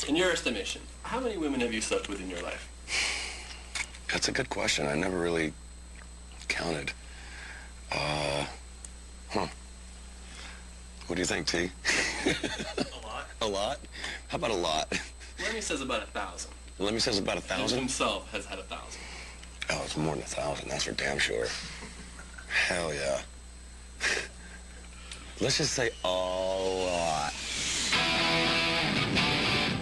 In your estimation, how many women have you slept with in your life? That's a good question. I never really counted. What do you think, T? A lot. A lot? How about a lot? Lemmy says about 1,000. Lemmy says about 1,000? He himself has had 1,000. Oh, it's more than 1,000. That's for damn sure. Hell yeah. Let's just say a lot.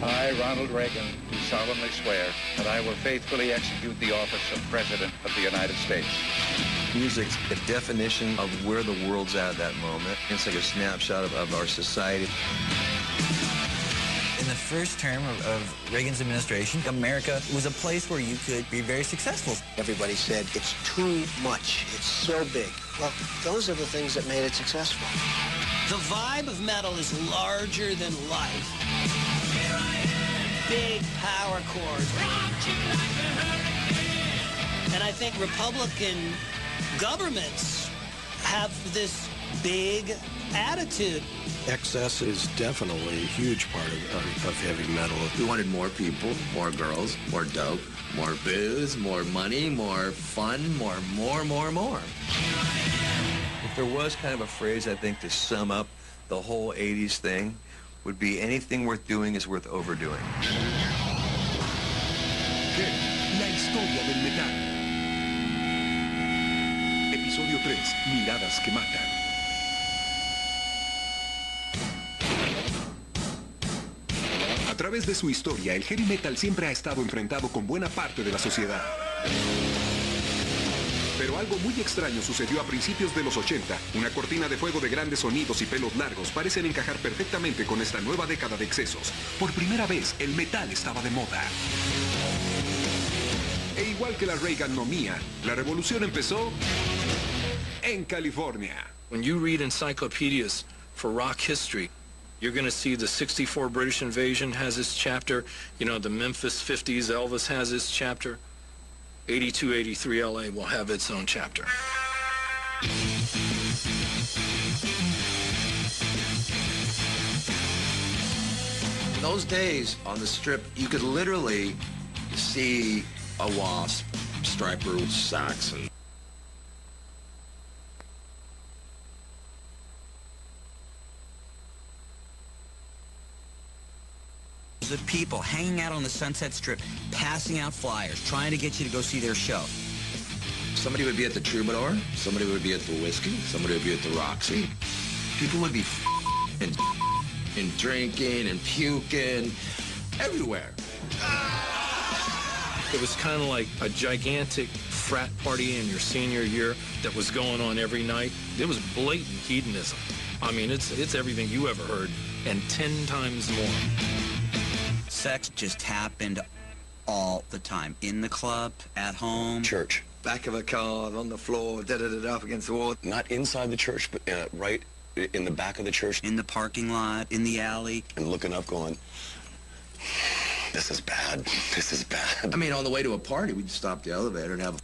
I, Ronald Reagan, do solemnly swear that I will faithfully execute the office of President of the United States. Music's a definition of where the world's at that moment. It's like a snapshot of our society. In the first term of Reagan's administration, America was a place where you could be very successful. Everybody said, it's too much, it's so big. Well, those are the things that made it successful. The vibe of metal is larger than life. Big power chords. And I think Republican governments have this big attitude. Excess is definitely a huge part of heavy metal. We wanted more people, more girls, more dope, more booze, more money, more fun, more. If there was kind of a phrase, I think, to sum up the whole 80s thing, would be anything worth doing is worth overdoing. La historia del metal. Episodio 3, Miradas que Matan. A través de su historia, el heavy metal siempre ha estado enfrentado con buena parte de la sociedad. Pero algo muy extraño sucedió a principios de los 80. Una cortina de fuego de grandes sonidos y pelos largos parecen encajar perfectamente con esta nueva década de excesos. Por primera vez, el metal estaba de moda. E igual que la Reaganomía, la revolución empezó en California. When you read encyclopedias for rock history, you're going to see the 64 British invasion has its chapter. You know, the Memphis 50s, Elvis has its chapter. 82, 83 LA will have its own chapter. In those days, on the Strip, you could literally see a Wasp, Striper, Saxon. Of people hanging out on the Sunset Strip, passing out flyers, trying to get you to go see their show. Somebody would be at the Troubadour, somebody would be at the Whiskey, somebody would be at the Roxy. People would be and drinking and puking everywhere. It was kind of like a gigantic frat party in your senior year that was going on every night. It was blatant hedonism. I mean, it's everything you ever heard, and 10 times more. Sex just happened all the time. In the club, at home. Church. Back of a car, on the floor, up against the wall. Not inside the church, but right in the back of the church. In the parking lot, in the alley. And looking up going, this is bad. This is bad. I mean, on the way to a party, we'd stop the elevator and have a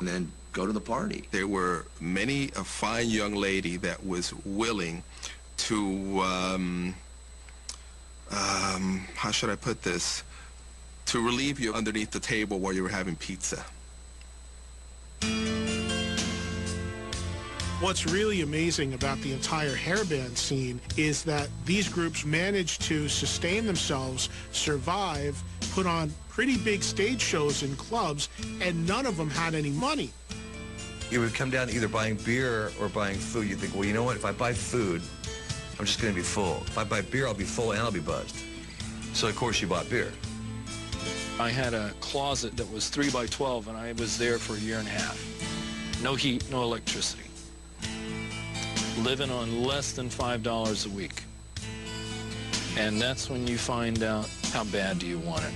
and then go to the party. There were many a fine young lady that was willing to, how should I put this? To relieve you underneath the table while you were having pizza. What's really amazing about the entire hairband scene is that these groups managed to sustain themselves, survive, put on pretty big stage shows in clubs, and none of them had any money. You would come down to either buying beer or buying food. You think, well, you know what? If I buy food, I'm just going to be full. If I buy beer, I'll be full and I'll be buzzed. So, of course, you bought beer. I had a closet that was 3 by 12, and I was there for a year and a half. No heat, no electricity. Living on less than $5 a week. And that's when you find out how bad do you want it.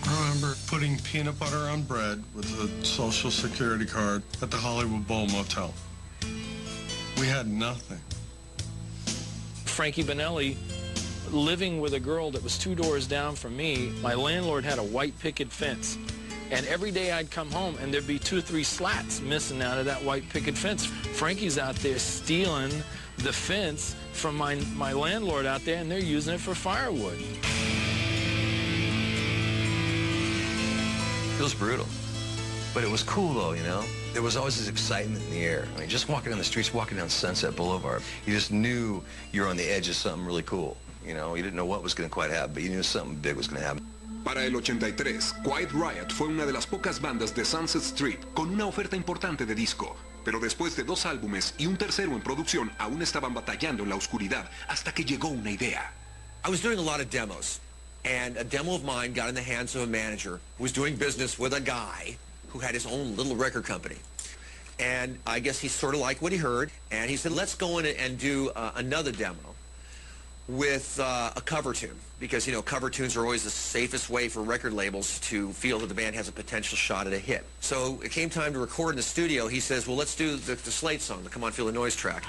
I remember putting peanut butter on bread with a Social Security card at the Hollywood Bowl Motel. We had nothing. Frankie Bonelli, living with a girl that was 2 doors down from me, my landlord had a white picket fence. And every day I'd come home and there'd be 2 or 3 slats missing out of that white picket fence. Frankie's out there stealing the fence from my landlord out there, and they're using it for firewood. was brutal. But it was cool, though, you know? There was always this excitement in the air. I mean, just walking down the streets, walking down Sunset Boulevard, you just knew you were on the edge of something really cool. You know, you didn't know what was going to quite happen, but you knew something big was going to happen. Para el 83, Quiet Riot fue una de las pocas bandas de Sunset Strip con una oferta importante de disco. Pero después de 2 álbumes y un tercero en producción, aún estaban batallando en la oscuridad hasta que llegó una idea. I was doing a lot of demos, and a demo of mine got in the hands of a manager who was doing business with a guy who had his own little record company. And I guess he sort of liked what he heard, and he said, let's go in and do another demo with a cover tune, because, you know, cover tunes are always the safest way for record labels to feel that the band has a potential shot at a hit. So it came time to record in the studio. He says, well, let's do the Slade song, the Come On Feel the Noise track.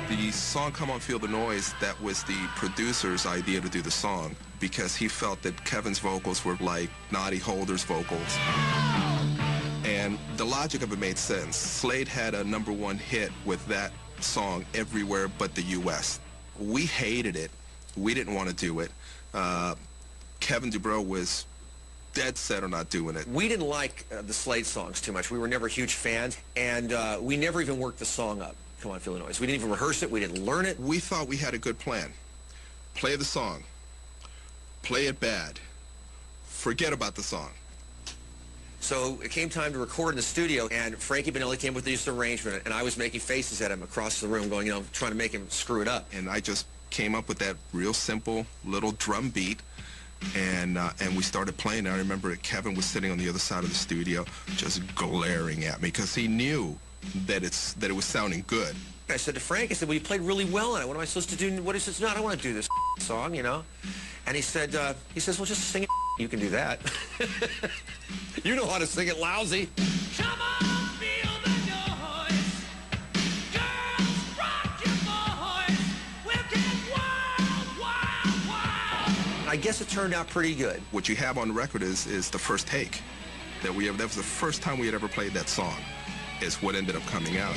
The song Come On Feel the Noise, that was the producer's idea to do the song, because he felt that Kevin's vocals were like Noddy Holder's vocals. And the logic of it made sense. Slade had a #1 hit with that song everywhere but the U.S. We hated it. We didn't want to do it. Kevin DuBrow was dead set on not doing it. We didn't like the Slade songs too much. We were never huge fans, and we never even worked the song up, Come On Feel the Noise. We didn't even rehearse it. We didn't learn it. We thought we had a good plan. Play the song. Play it bad. Forget about the song. So it came time to record in the studio, and Frankie Banelli came with this arrangement, and I was making faces at him across the room going, you know, trying to make him screw it up. And I just came up with that real simple little drum beat, and we started playing. I remember that Kevin was sitting on the other side of the studio just glaring at me because he knew that it was sounding good. I said to Frank, I said, well, you played really well on it. What am I supposed to do? What he says, no, I don't want to do this song, you know. And he says, well, just sing it. You can do that. You know how to sing it lousy. Come on, feel the noise. Girls, rock your voice. We'll get wild, wild, wild. I guess it turned out pretty good. What you have on the record is the first take that we have. That was the first time we had ever played that song. Is what ended up coming out.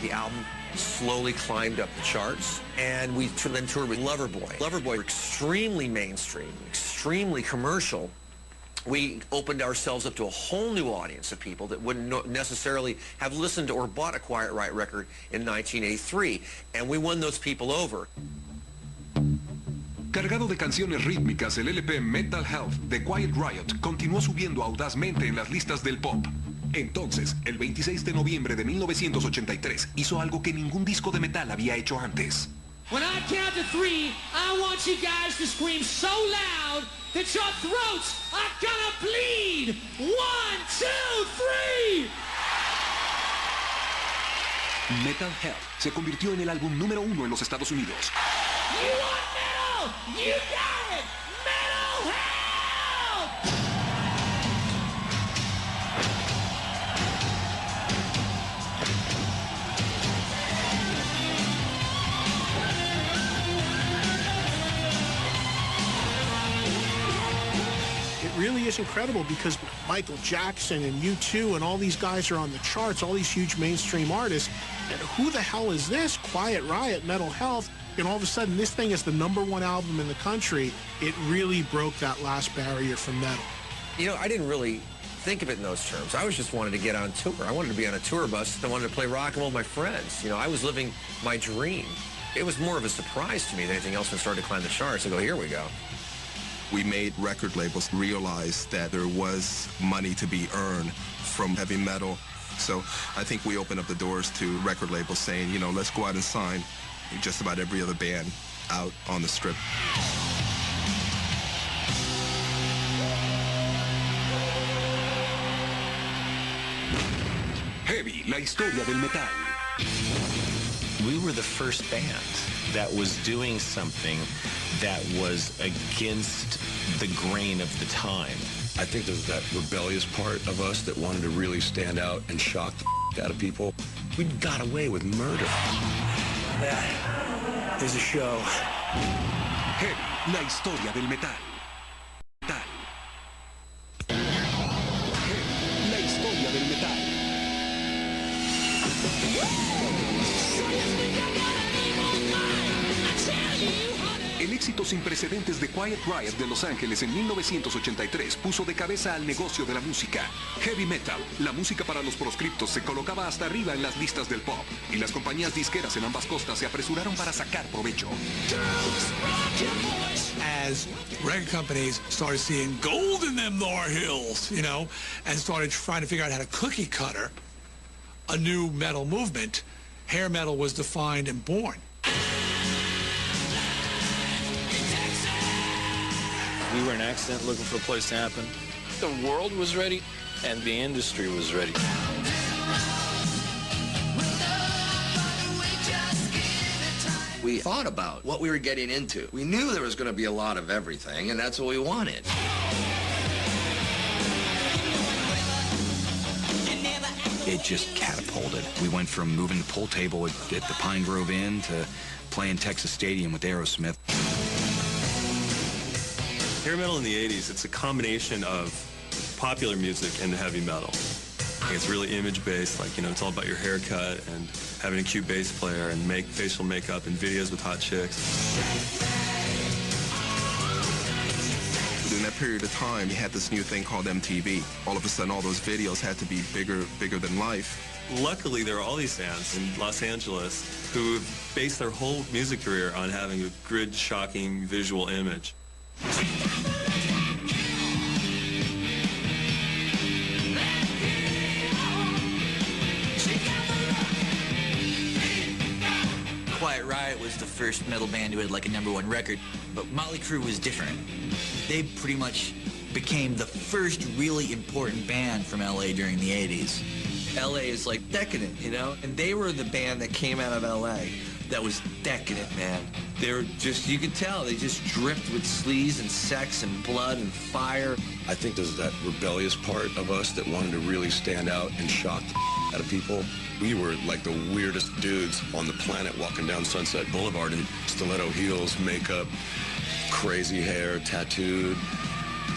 The album slowly climbed up the charts, and we then toured with Loverboy. Loverboy, extremely mainstream, extremely commercial. We opened ourselves up to a whole new audience of people that wouldn't necessarily have listened or bought a Quiet Riot record in 1983, and we won those people over. Cargado de canciones rítmicas, el LP Mental Health de Quiet Riot continuó subiendo audazmente en las listas del pop. Entonces, el 26 de noviembre de 1983, hizo algo que ningún disco de metal había hecho antes. When I count to 3, I want you guys to scream so loud that your throats are gonna bleed. 1, 2, 3! Metal Health se convirtió en el álbum #1 en los Estados Unidos. You want metal? You got it! Metal Health! It really is incredible because Michael Jackson and U2 and all these guys are on the charts, all these huge mainstream artists. And who the hell is this? Quiet Riot, Metal Health. And all of a sudden, this thing is the #1 album in the country. It really broke that last barrier for metal. You know, I didn't really think of it in those terms. I was just wanted to get on tour. I wanted to be on a tour bus. I wanted to play rock and roll with my friends. You know, I was living my dream. It was more of a surprise to me than anything else when it started to climb the charts. I go, here we go. We made record labels realize that there was money to be earned from heavy metal. So I think we opened up the doors to record labels saying, you know, let's go out and sign just about every other band out on the strip. Heavy, la historia del metal. We were the first band that was doing something that was against the grain of the time. I think there's that rebellious part of us that wanted to really stand out and shock the out of people. We got away with murder. That is a show. Heavy, la historia del metal. Heavy, la historia del metal. El éxito sin precedentes de Quiet Riot de Los Ángeles en 1983 puso de cabeza al negocio de la música. Heavy metal, la música para los proscriptos, se colocaba hasta arriba en las listas del pop, y las compañías disqueras en ambas costas se apresuraron para sacar provecho. As record companies started seeing gold in them Thar hills, you know, and started trying to figure out how to cookie cutter a new metal movement, hair metal was defined and born. We were an accident looking for a place to happen. The world was ready, and the industry was ready. We thought about what we were getting into. We knew there was going to be a lot of everything, and that's what we wanted. It just catapulted. We went from moving the pool table at the Pine Grove Inn to playing Texas Stadium with Aerosmith. Hair metal in the 80s, it's a combination of popular music and heavy metal. It's really image-based, like, you know, it's all about your haircut and having a cute bass player and facial makeup and videos with hot chicks. During that period of time, you had this new thing called MTV. All of a sudden, all those videos had to be bigger than life. Luckily, there are all these fans in Los Angeles who base their whole music career on having a grid-shocking visual image. Quiet Riot was the first metal band who had like a #1 record, but Motley Crue was different. They pretty much became the first really important band from LA during the 80s. LA is like decadent, you know? And they were the band that came out of LA that was decadent, man. They were just, you could tell, they just dripped with sleaze and sex and blood and fire. I think there's that rebellious part of us that wanted to really stand out and shock the out of people. We were like the weirdest dudes on the planet walking down Sunset Boulevard in stiletto heels, makeup, crazy hair, tattooed,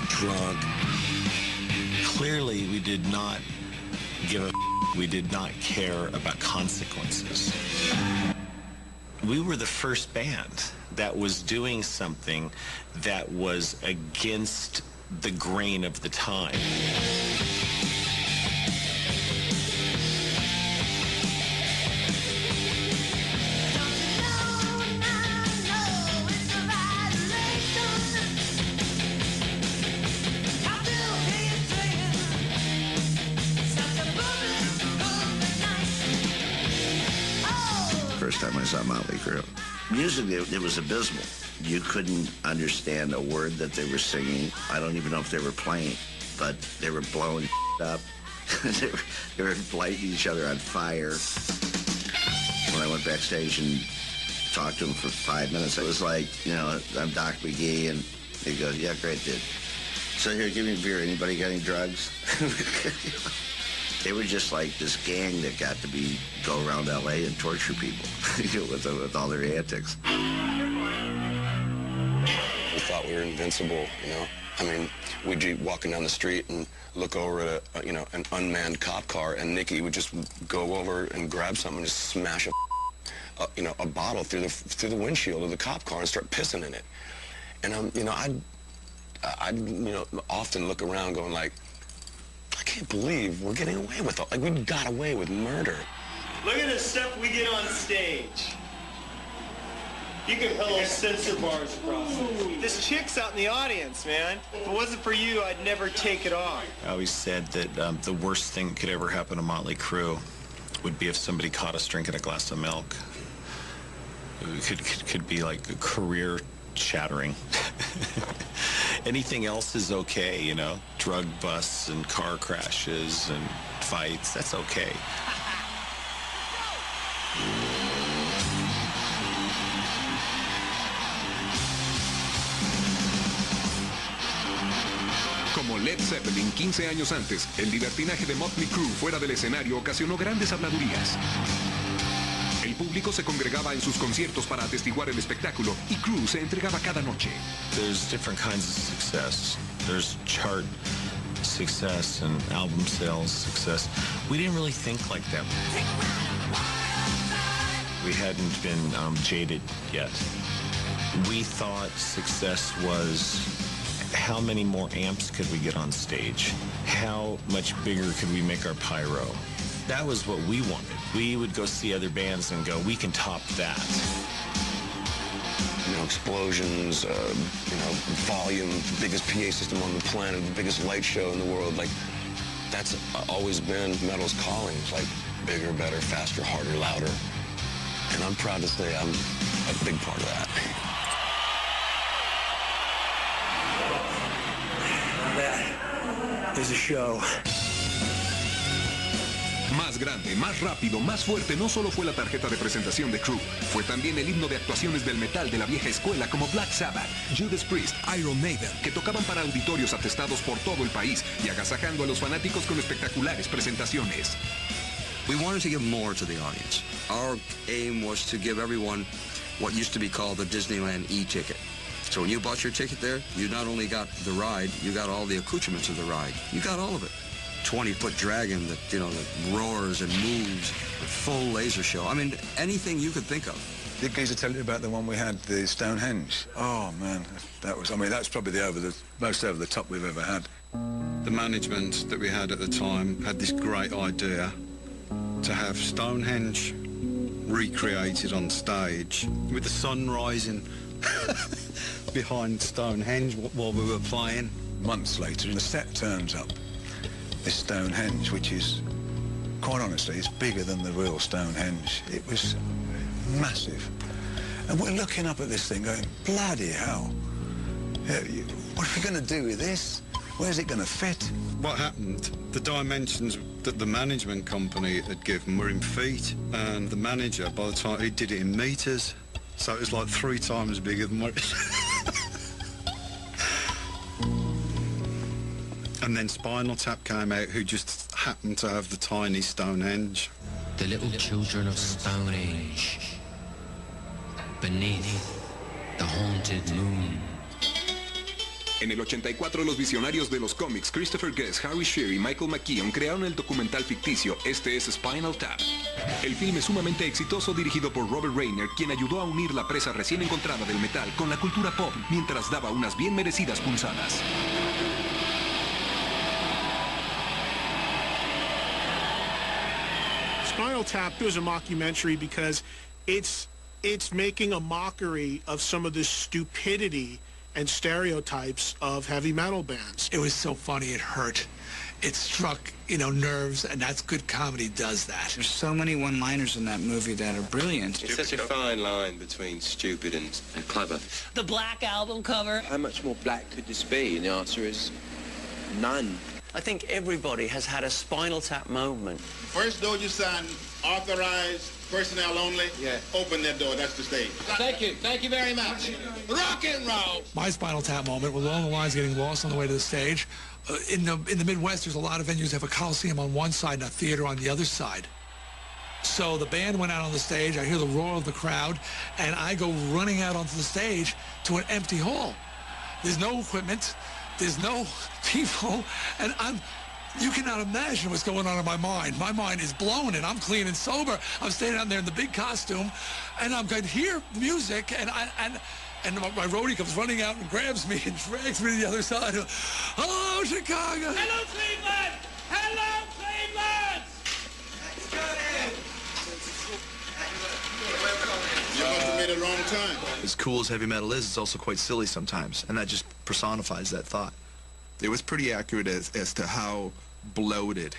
drunk. Clearly, we did not give a we did not care about consequences. We were the first band that was doing something that was against the grain of the time. First time I saw Motley Crue. Musically, it was abysmal. You couldn't understand a word that they were singing. I don't even know if they were playing, but they were blowing up. they were lighting each other on fire. When I went backstage and talked to them for 5 minutes, it was like, you know, I'm Doc McGee, and he goes, yeah, great, dude. So here, give me a beer. Anybody got any drugs? They were just like this gang that got to go around L.A. and torture people with all their antics. We thought we were invincible, you know. I mean, we'd be walking down the street and look over at an unmanned cop car, and Nikki would just go over and grab something and just smash a bottle through the windshield of the cop car and start pissing in it. And I'd often look around going like, I can't believe we're getting away with it. Like, we got away with murder. Look at the stuff we get on stage. You can put little censor bars across it. This chick's out in the audience, man. If it wasn't for you, I'd never take it off. I always said that the worst thing that could ever happen to Motley Crue would be if somebody caught us drinking a glass of milk. It could be like a career shattering. Anything else is okay, you know? Drug busts and car crashes and fights, that's okay. Como Led Zeppelin 15 años antes, el libertinaje de Motley Crue fuera del escenario ocasionó grandes habladurías. El público se congregaba en sus conciertos para atestiguar el espectáculo y Crue se entregaba cada noche. There's different kinds of success. There's chart success and album sales success. We didn't really think like them. We hadn't been jaded yet. We thought success was how many more amps could we get on stage? How much bigger could we make our pyro? That was what we wanted. We would go see other bands and go, we can top that. You know, explosions, volume, the biggest PA system on the planet, the biggest light show in the world. Like, that's always been metal's calling. It's like bigger, better, faster, harder, louder. And I'm proud to say I'm a big part of that. There's a show. Más grande, más rápido, más fuerte no solo fue la tarjeta de presentación de Crew, fue también el himno de actuaciones del metal de la vieja escuela como Black Sabbath, Judas Priest, Iron Maiden, que tocaban para auditorios atestados por todo el país y agasajando a los fanáticos con espectaculares presentaciones. We wanted to give more to the audience. Our aim was to give everyone what used to be called the Disneyland e-ticket. So when you bought your ticket there, you not only got the ride, you got all the accoutrements of the ride. You got all of it. 20-foot dragon that, that roars and moves, a full laser show. I mean, anything you could think of. Did Geezer tell you about the one we had, the Stonehenge? Oh, man, that's probably the most over the top we've ever had. The management that we had at the time had this great idea to have Stonehenge recreated on stage with the sun rising behind Stonehenge while we were playing. Months later, the set turns up. This Stonehenge, which is, quite honestly, it's bigger than the real Stonehenge. It was massive. And we're looking up at this thing going, bloody hell. What are we going to do with this? Where's it going to fit? What happened, the dimensions that the management company had given were in feet, and the manager, by the time he did it in meters, so it was like 3 times bigger than what it And then Spinal Tap came out, who just happened to have the tiny Stonehenge. The little children of Stonehenge, beneath the haunted moon. En el 84, los visionarios de los cómics Christopher Guest, Harry Shearer y Michael McKeon crearon el documental ficticio Este es Spinal Tap. El filme sumamente exitoso dirigido por Robert Reiner, quien ayudó a unir la presa recién encontrada del metal con la cultura pop mientras daba unas bien merecidas pulsadas. Spinal Tap was a mockumentary because it's making a mockery of some of the stupidity and stereotypes of heavy metal bands. It was so funny, it hurt. It struck, nerves, and that's good comedy does that. There's so many one-liners in that movie that are brilliant. It's such a fine line between stupid and clever. The Black Album cover. How much more black could this be? And the answer is none. I think everybody has had a Spinal Tap moment. First door you sign, authorized personnel only. Yeah. Open that door. That's the stage. Thank you. Thank you very much. Rock and roll. My Spinal Tap moment was along the lines getting lost on the way to the stage. In the Midwest, there's a lot of venues that have a coliseum on one side and a theater on the other side. So the band went out on the stage. I hear the roar of the crowd, and I go running out onto the stage to an empty hall. There's no equipment. There's no people, and you cannot imagine what's going on in my mind. My mind is blown, and I'm clean and sober. I'm standing out there in the big costume, and I'm going to hear music, and my roadie comes running out and grabs me and drags me to the other side. Hello, Chicago. Hello, Cleveland. Hello, Cleveland. You must have made a wrong time. As cool as heavy metal is, it's also quite silly sometimes, and that just personifies that thought. It was pretty accurate as to how bloated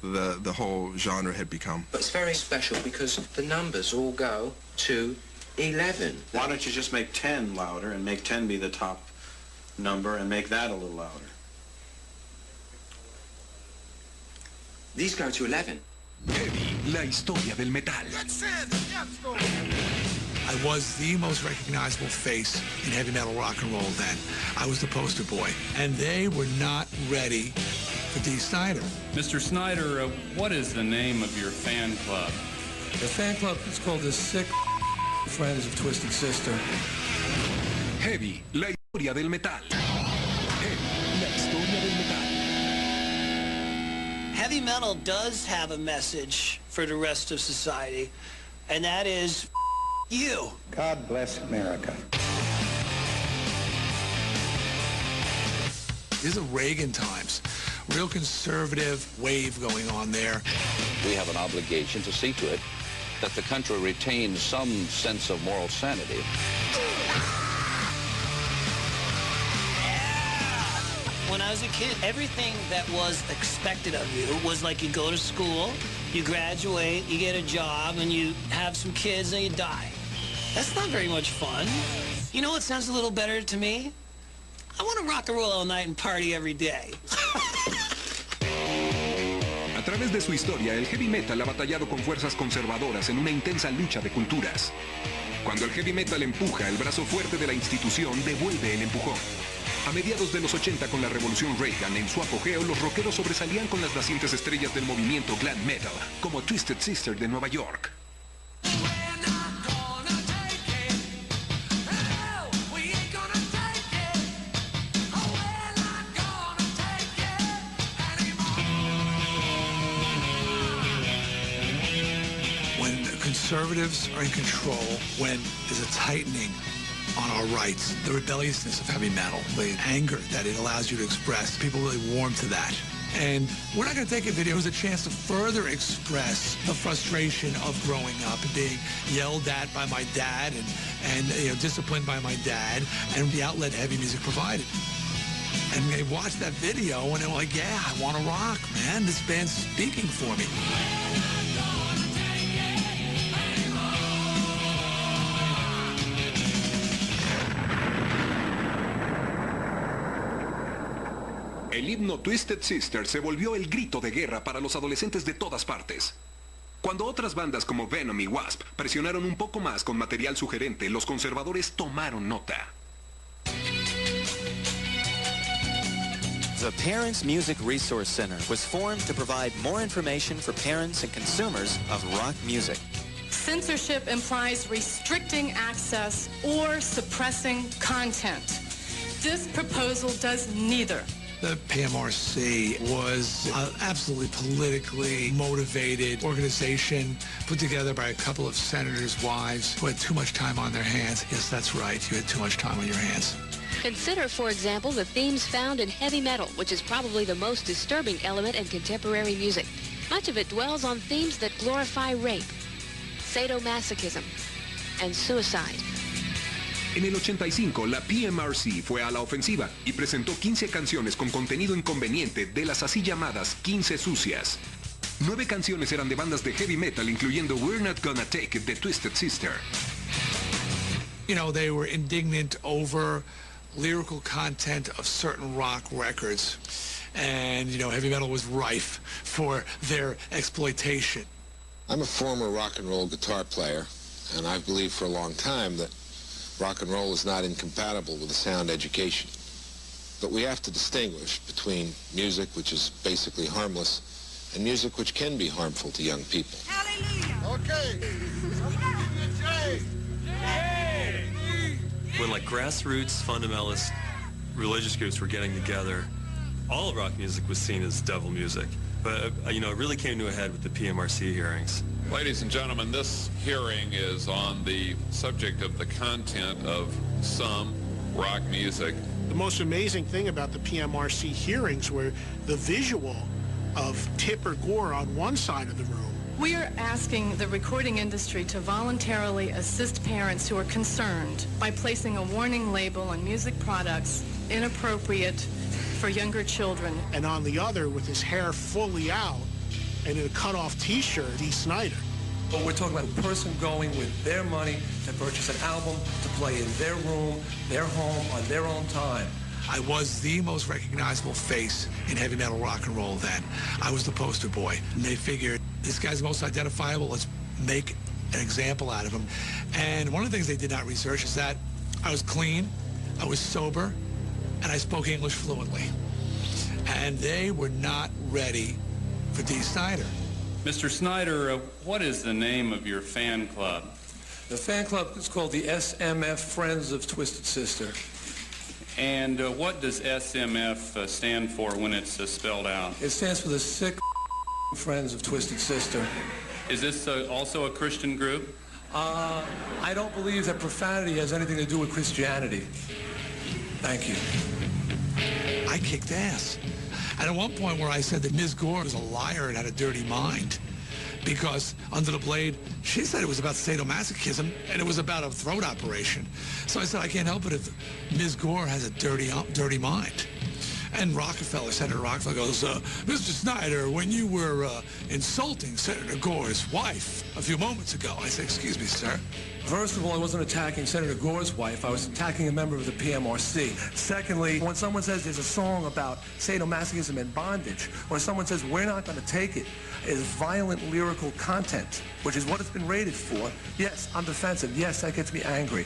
the whole genre had become. But it's very special because the numbers all go to 11. Why don't you just make 10 louder and make 10 be the top number and make that a little louder? These go to 11. Heavy, la historia del metal. I was the most recognizable face in heavy metal rock and roll then. I was the poster boy, and they were not ready for Dee Snider. Mr. Snider, what is the name of your fan club? The fan club is called the Sick Friends of Twisted Sister. Heavy, la historia del metal. Heavy, la historia del metal. Heavy metal does have a message for the rest of society. and that is you. God bless America. These are Reagan times. Real conservative wave going on there. We have an obligation to see to it that the country retains some sense of moral sanity. When I was a kid, everything that was expected of you was like you go to school, you graduate, you get a job, and you have some kids, and you die. That's not very much fun. You know what sounds a little better to me? I want to rock and roll all night and party every day. A través de su historia, el heavy metal ha batallado con fuerzas conservadoras en una intensa lucha de culturas. Cuando el heavy metal empuja, el brazo fuerte de la institución devuelve el empujón. A mediados de los 80, con la revolución Reagan en su apogeo, los rockeros sobresalían con las nacientes estrellas del movimiento glam metal, como Twisted Sister de Nueva York. When the conservatives are in control, when there's a tightening on our rights, the rebelliousness of heavy metal, the anger that it allows you to express, people really warm to that. And we're not going to take a video as a chance to further express the frustration of growing up and being yelled at by my dad and you know, disciplined by my dad, and the outlet heavy music provided. And they watched that video and they were like, yeah, I want to rock, man. This band's speaking for me. El himno Twisted Sister se volvió el grito de guerra para los adolescentes de todas partes. Cuando otras bandas como Venom y Wasp presionaron un poco más con material sugerente, los conservadores tomaron nota. The Parents Music Resource Center was formed to provide more information for parents and consumers of rock music. Censorship implies restricting access or suppressing content. This proposal does neither. The PMRC was an absolutely politically motivated organization put together by a couple of senators' wives who had too much time on their hands. Yes, that's right. You had too much time on your hands. Consider, for example, the themes found in heavy metal, which is probably the most disturbing element in contemporary music. Much of it dwells on themes that glorify rape, sadomasochism, and suicide. En el 85, la PMRC fue a la ofensiva y presentó 15 canciones con contenido inconveniente de las así llamadas 15 sucias. 9 canciones eran de bandas de heavy metal, incluyendo We're Not Gonna Take It de Twisted Sister. You know, they were indignant over lyrical content of certain rock records. And, you know, heavy metal was rife for their exploitation. I'm a former rock and roll guitar player, and I've believed for a long time that rock and roll is not incompatible with a sound education. But we have to distinguish between music, which is basically harmless, and music which can be harmful to young people. Okay. When like grassroots fundamentalist religious groups were getting together, all of rock music was seen as devil music. But, you know, it really came to a head with the PMRC hearings. Ladies and gentlemen, this hearing is on the subject of the content of some rock music. The most amazing thing about the PMRC hearings were the visual of Tipper Gore on one side of the room. We are asking the recording industry to voluntarily assist parents who are concerned by placing a warning label on music products inappropriate for younger children. And on the other, with his hair fully out and in a cut-off T-shirt, Dee Snider. But we're talking about a person going with their money to purchase an album, to play in their room, their home, on their own time. I was the most recognizable face in heavy metal rock and roll then. I was the poster boy. And they figured, this guy's the most identifiable, let's make an example out of him. And one of the things they did not research is that I was clean, I was sober, and I spoke English fluently. And they were not ready for Dee Snider. Mr. Snider, what is the name of your fan club? The fan club is called the SMF Friends of Twisted Sister. And what does SMF stand for when it's spelled out? It stands for the Sick Friends of Twisted Sister. Is this also a Christian group? I don't believe that profanity has anything to do with Christianity. Thank you. I kicked ass. And at one point where I said that Ms. Gore was a liar and had a dirty mind, because Under the Blade, she said it was about sadomasochism and it was about a throat operation. So I said, I can't help it if Ms. Gore has a dirty mind. And Senator Rockefeller goes, Mr. Snyder, when you were insulting Senator Gore's wife a few moments ago. I said, excuse me, sir. First of all, I wasn't attacking Senator Gore's wife. I was attacking a member of the PMRC. Secondly, when someone says there's a song about sadomasochism and bondage, or someone says we're not going to take it, is violent lyrical content, which is what it's been rated for. Yes, I'm defensive. Yes, that gets me angry.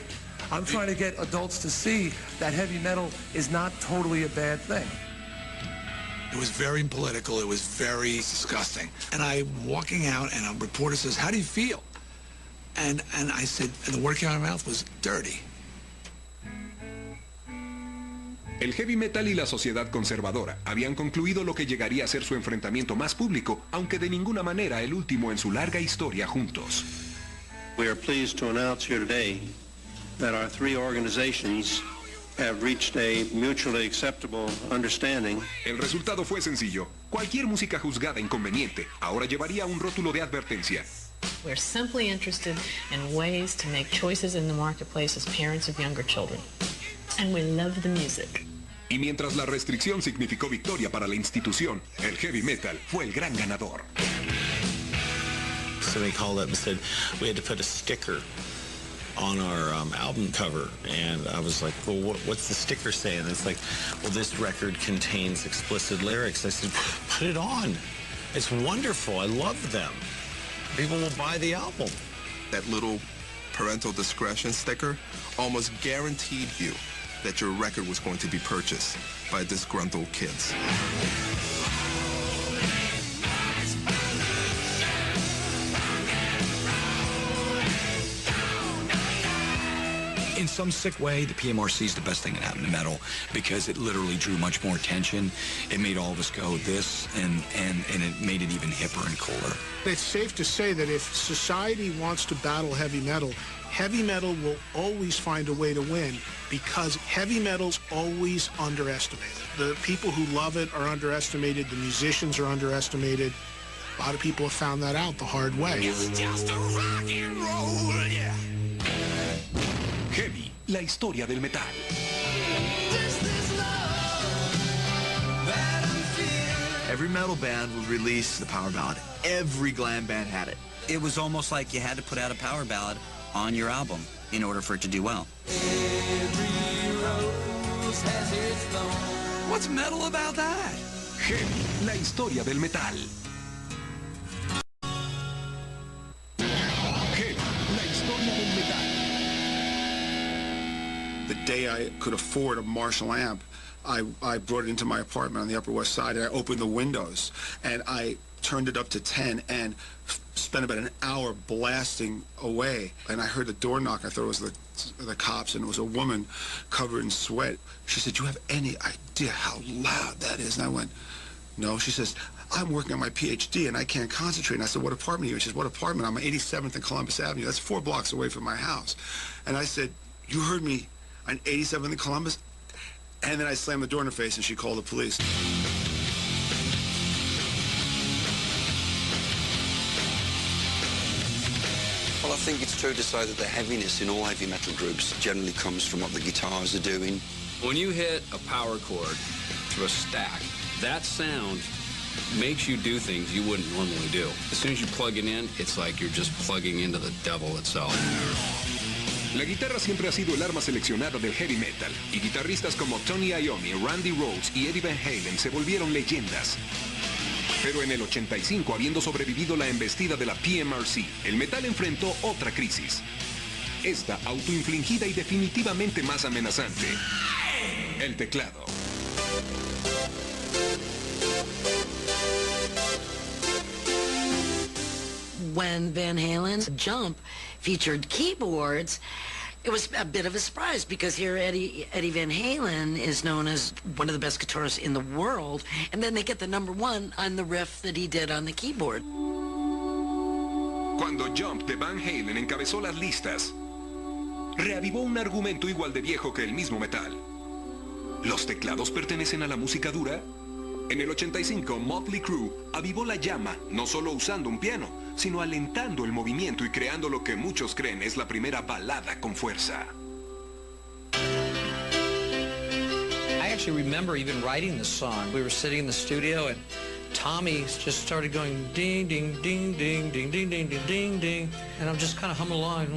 I'm trying to get adults to see that heavy metal is not totally a bad thing. It was very political. It was very disgusting. And I'm walking out, and a reporter says, how do you feel? And I said, and the word came out of my mouth was dirty. El heavy metal y la sociedad conservadora habían concluido lo que llegaría a ser su enfrentamiento más público, aunque de ninguna manera el último en su larga historia juntos. We are pleased to announce here today that our three organizations have reached a mutually acceptable understanding. El resultado fue sencillo. Cualquier música juzgada inconveniente ahora llevaría un rótulo de advertencia. We're simply interested in ways to make choices in the marketplace as parents of younger children. And we love the music. Y mientras la restricción significó victoria para la institución, el heavy metal fue el gran ganador. So they called up and said we had to put a sticker on our album cover, and I was like, well, what's the sticker saying? And it's like, well, this record contains explicit lyrics. I said, put it on. It's wonderful. I love them. People will buy the album. That little parental discretion sticker almost guaranteed you that your record was going to be purchased by disgruntled kids. In some sick way, the PMRC is the best thing that happened to metal because it literally drew much more attention. It made all of us go this, and it made it even hipper and cooler. It's safe to say that if society wants to battle heavy metal will always find a way to win because heavy metal's always underestimated. The people who love it are underestimated. The musicians are underestimated. A lot of people have found that out the hard way. It's just a rock and roll, yeah. Heavy, la historia del metal. Every metal band would release the power ballad. Every glam band had it. It was almost like you had to put out a power ballad on your album in order for it to do well. What's metal about that? Heavy, la historia del metal. Heavy, la historia del metal. The day I could afford a Marshall amp, I brought it into my apartment on the Upper West Side, and I opened the windows, and I turned it up to 10, and spent about an hour blasting away. And I heard the door knock. I thought it was the cops, and it was a woman covered in sweat. She said, "Do you have any idea how loud that is?" And I went, "No." She says, "I'm working on my PhD, and I can't concentrate." And I said, "What apartment are you in?" She says, "What apartment? I'm on 87th and Columbus Avenue. That's 4 blocks away from my house." And I said, "You heard me on 87th and Columbus?" And then I slammed the door in her face, and she called the police. Well, I think it's true to say that the heaviness in all heavy metal groups generally comes from what the guitars are doing. When you hit a power chord through a stack, that sound makes you do things you wouldn't normally do. As soon as you plug it in, it's like you're just plugging into the devil itself. La guitarra siempre ha sido el arma seleccionada del heavy metal, y guitarristas como Tony Iommi, Randy Rhoads y Eddie Van Halen se volvieron leyendas. Pero en el 85, habiendo sobrevivido la embestida de la PMRC, el metal enfrentó otra crisis. Esta autoinfligida y definitivamente más amenazante. El teclado. When Van Halen's Jump featured keyboards, it was a bit of a surprise because here Eddie Van Halen is known as one of the best guitarists in the world, and then they get the #1 on the riff that he did on the keyboard. Cuando Jump de Van Halen encabezó las listas, reavivó un argumento igual de viejo que el mismo metal. ¿Los teclados pertenecen a la música dura? En el 85, Motley Crue avivó la llama, no solo usando un piano, sino alentando el movimiento y creando lo que muchos creen es la primera balada con fuerza. I actually remember even writing this song. We were sitting in the studio and Tommy just started going ding, ding, ding, ding, ding, ding, ding, ding, ding, ding. And I'm just kind of humming along.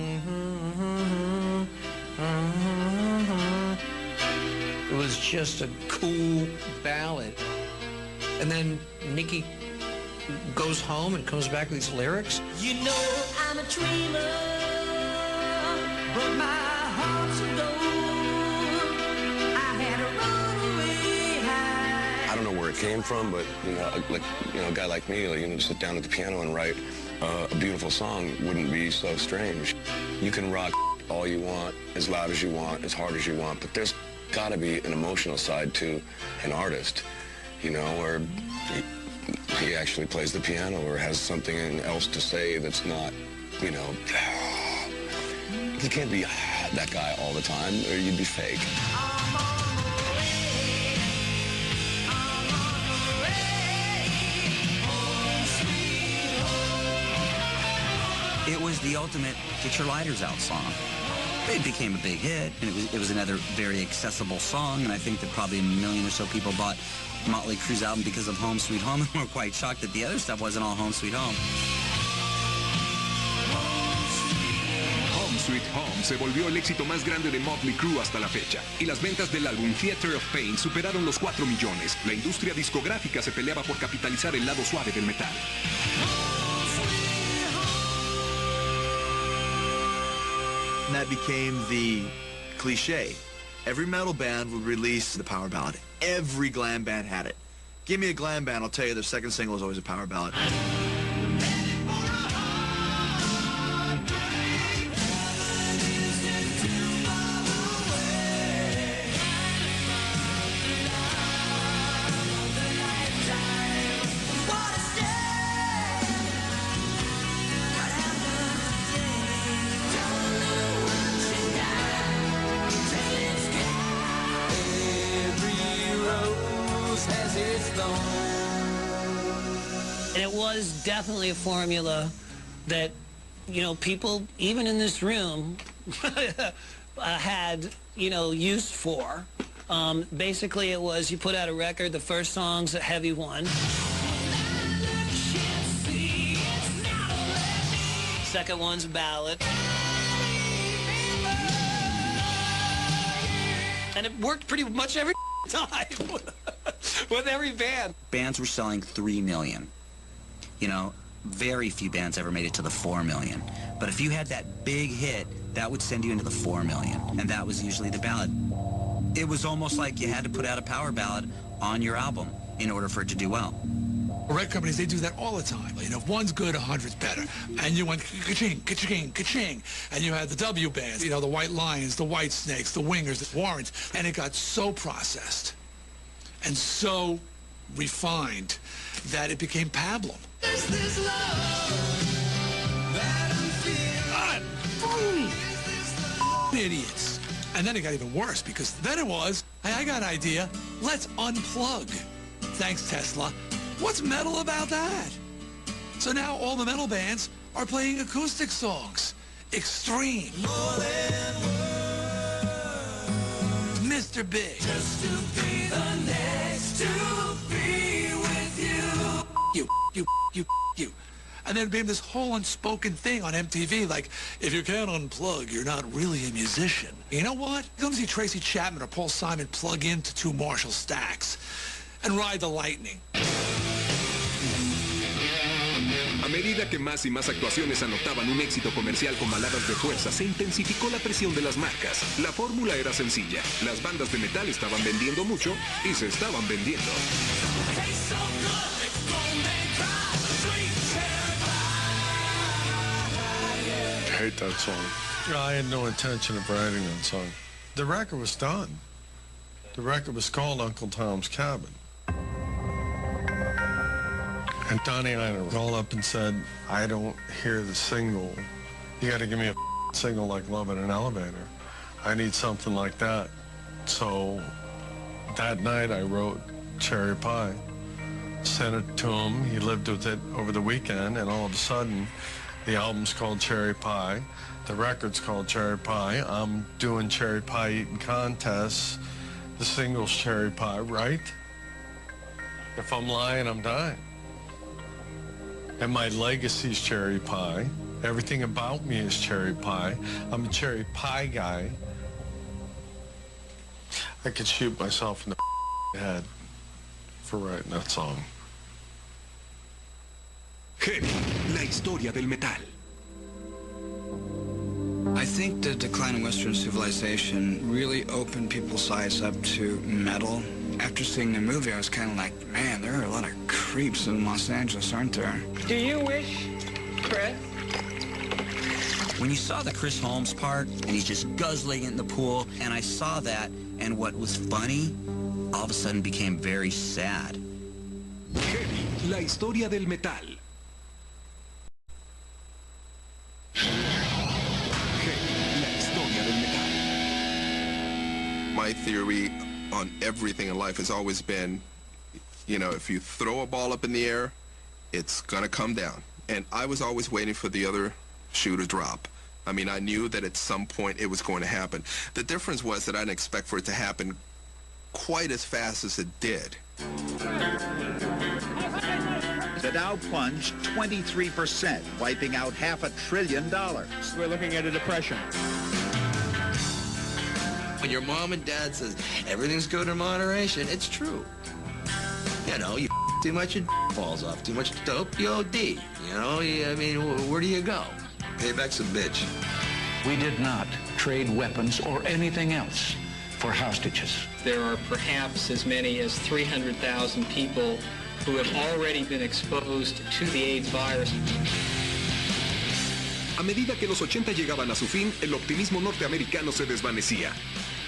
It was just a cool ballad. And then Nikki goes home and comes back with these lyrics. You know I'm a dreamer, but my heart's of gold. I had a runaway high. I don't know where it came from, but a guy like me, to sit down at the piano and write a beautiful song wouldn't be so strange. You can rock all you want, as loud as you want, as hard as you want, but there's got to be an emotional side to an artist, where he actually plays the piano or has something else to say that's not, you can't be that guy all the time or you'd be fake. It was the ultimate get your lighters out song. It became a big hit, and it was another very accessible song, and I think that probably 1 million or so people bought Motley Crue's album because of Home Sweet Home, and were quite shocked that the other stuff wasn't all Home Sweet Home. Home Sweet Home se volvió el éxito más grande de Motley Crue hasta la fecha, y las ventas del álbum Theater of Pain superaron los 4 millones. La industria discográfica se peleaba por capitalizar el lado suave del metal. And that became the cliche. Every metal band would release the power ballad. Every glam band had it. Give me a glam band, I'll tell you their second single is always a power ballad. And it was definitely a formula that, people, even in this room, had, use for. Basically, it was you put out a record, the first song's a heavy one. Second one's a ballad. And it worked pretty much every time with every band. Bands were selling 3 million. Very few bands ever made it to the 4 million. But if you had that big hit, that would send you into the 4 million. And that was usually the ballad. It was almost like you had to put out a power ballad on your album in order for it to do well. Record companies, they do that all the time. If one's good, 100's better. And you went ka-ching, ka-ching, ka-ching. And you had the W bands, the White Lions, the White Snakes, the Wingers, the Warrants. And it got so processed and so refined that it became pablum. This love that I'm feeling. Idiots. And then it got even worse because then it was, hey, I got an idea. Let's unplug. Thanks, Tesla. What's metal about that? So now all the metal bands are playing acoustic songs. Extreme. More than words. Mr. Big. Just to be the next to be with you. You. And then it became this whole unspoken thing on MTV, like, if you can't unplug, you're not really a musician. You know what? You're going to see Tracy Chapman or Paul Simon plug into 2 Marshall stacks and ride the lightning. A medida que más y más actuaciones anotaban un éxito comercial con baladas de fuerza, se intensificó la presión de las marcas. La fórmula era sencilla. Las bandas de metal estaban vendiendo mucho y se estaban vendiendo. I hate that song. I had no intention of writing that song. The record was done. The record was called Uncle Tom's Cabin. And Donnie and I called up and said, I don't hear the single. You got to give me a single like Love in an Elevator. I need something like that. So that night I wrote Cherry Pie, sent it to him. He lived with it over the weekend, and all of a sudden the album's called Cherry Pie. The record's called Cherry Pie. I'm doing cherry pie eating contests. The single's Cherry Pie, right? If I'm lying, I'm dying. And my legacy's cherry pie. Everything about me is cherry pie. I'm a cherry pie guy. I could shoot myself in the head for writing that song. Heavy, la historia del metal. I think the decline of Western civilization really opened people's eyes up to metal. After seeing the movie, I was kind of like, man, there are a lot of creeps in Los Angeles, aren't there? Do you wish, Chris? When you saw the Chris Holmes part, and he's just guzzling it in the pool, and I saw that, and what was funny, all of a sudden became very sad. Heavy, la historia del metal. My theory on everything in life has always been, you know, if you throw a ball up in the air, it's gonna come down. And I was always waiting for the other shoe to drop. I mean, I knew that at some point it was going to happen. The difference was that I didn't expect for it to happen quite as fast as it did. The Dow plunged 23%, wiping out $500 billion. We're looking at a depression. When your mom and dad says everything's good in moderation, it's true. You know, you too much and falls off. Too much dope, you OD. You know, I mean, where do you go? Payback's a bitch. We did not trade weapons or anything else for hostages. There are perhaps as many as 300,000 people who have already been exposed to the AIDS virus. A medida que los 80 llegaban a su fin, el optimismo norteamericano se desvanecía.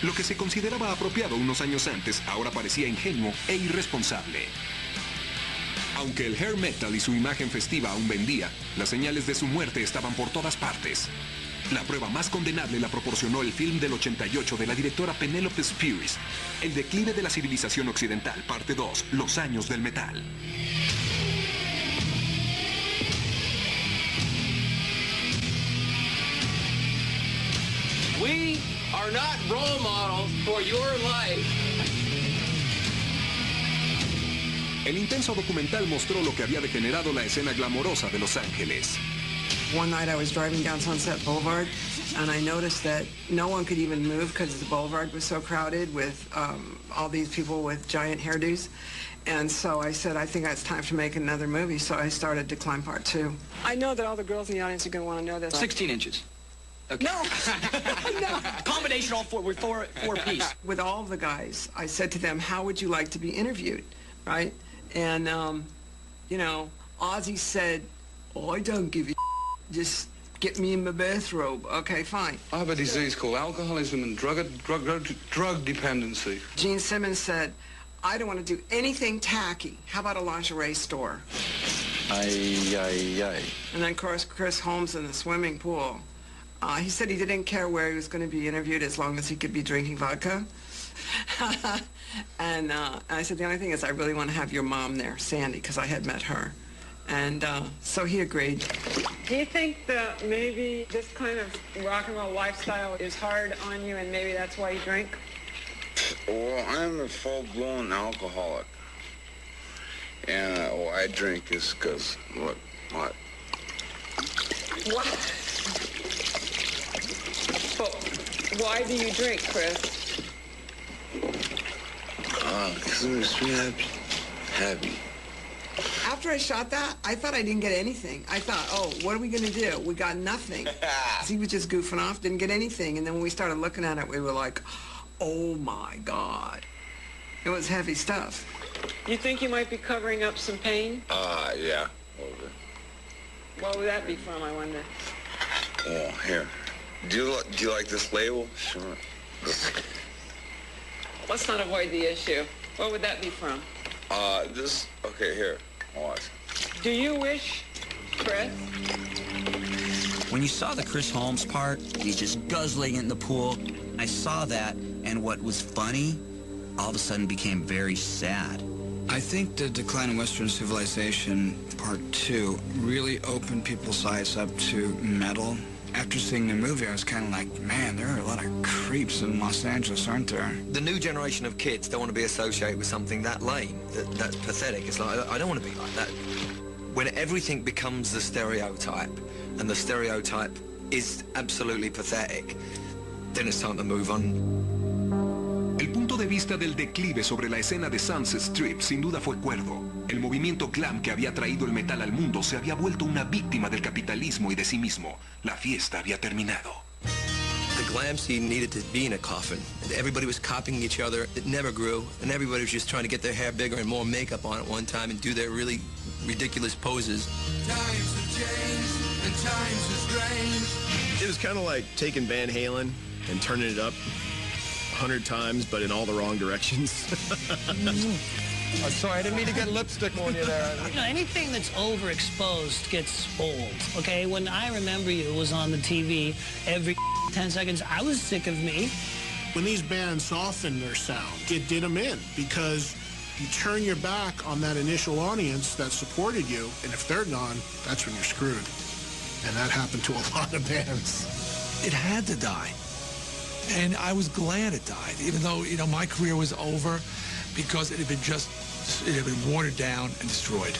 Lo que se consideraba apropiado unos años antes, ahora parecía ingenuo e irresponsable. Aunque el hair metal y su imagen festiva aún vendía, las señales de su muerte estaban por todas partes. La prueba más condenable la proporcionó el film del 88 de la directora Penelope Spheeris, El declive de la civilización occidental, parte 2, Los años del metal. We are not role models for your life. El intenso documental mostró lo que había degenerado la escena glamorosa de Los Ángeles. One night I was driving down Sunset Boulevard and I noticed that no one could even move because the boulevard was so crowded with all these people with giant hairdos. And so I said, I think it's time to make another movie. So I started Decline Part 2. I know that all the girls in the audience are going to want to know this. 16 inches. Okay. No! No! Combination all four, with four piece. With all of the guys, I said to them, how would you like to be interviewed, right? And, you know, Ozzy said, oh, I don't give a just get me in my bathrobe. Okay, fine. I have a disease called alcoholism and drug dependency. Gene Simmons said, I don't want to do anything tacky. How about a lingerie store? Aye, aye, aye. And then, of course, Chris Holmes in the swimming pool. He said he didn't care where he was going to be interviewed as long as he could be drinking vodka. And I said, the only thing is I really want to have your mom there, Sandy, because I had met her. And so he agreed. Do you think that maybe this kind of rock and roll lifestyle is hard on you and maybe that's why you drink? Well, I'm a full-blown alcoholic. And why I drink is because, what? What? But why do you drink, Chris? Because it makes me happy. After I shot that, I thought I didn't get anything. I thought, oh, what are we going to do? We got nothing. He was just goofing off, didn't get anything. And then when we started looking at it, we were like, oh, my God. It was heavy stuff. You think you might be covering up some pain? Yeah. Okay. What would that be from, I wonder? Oh, here. Do you like this label? Sure. Let's not avoid the issue. What would that be from? Okay, here. Watch. Do you wish, Chris? When you saw the Chris Holmes part, he's just guzzling it in the pool. I saw that, and what was funny all of a sudden became very sad. I think the Decline of Western Civilization Part 2 really opened people's eyes up to metal. After seeing the movie, I was kind of like, man, there are a lot of creeps in Los Angeles, aren't there? The new generation of kids don't want to be associated with something that lame, that's pathetic. It's like, I don't want to be like that. When everything becomes the stereotype, and the stereotype is absolutely pathetic, then it's time to move on. El punto de vista del declive sobre la escena de Sunset Strip sin duda fue cuerdo. El movimiento glam que había traído el metal al mundo se había vuelto una víctima del capitalismo y de sí mismo. La fiesta había terminado. The glam scene needed to be in a coffin. Everybody was copying each other. It never grew, and everybody was just trying to get their hair bigger and more makeup on at one time and do their really ridiculous poses. Times have changed, and times are strange. It was kind of like taking Van Halen and turning it up 100 times, but in all the wrong directions. I'm sorry, I didn't mean to get lipstick on you there. You know, anything that's overexposed gets old, okay? When I Remember You was on the TV every 10 seconds, I was sick of me. When these bands soften their sound, it did them in, because you turn your back on that initial audience that supported you, and if they're gone, that's when you're screwed. And that happened to a lot of bands. It had to die. And I was glad it died, even though, you know, my career was over because it had been watered down and destroyed.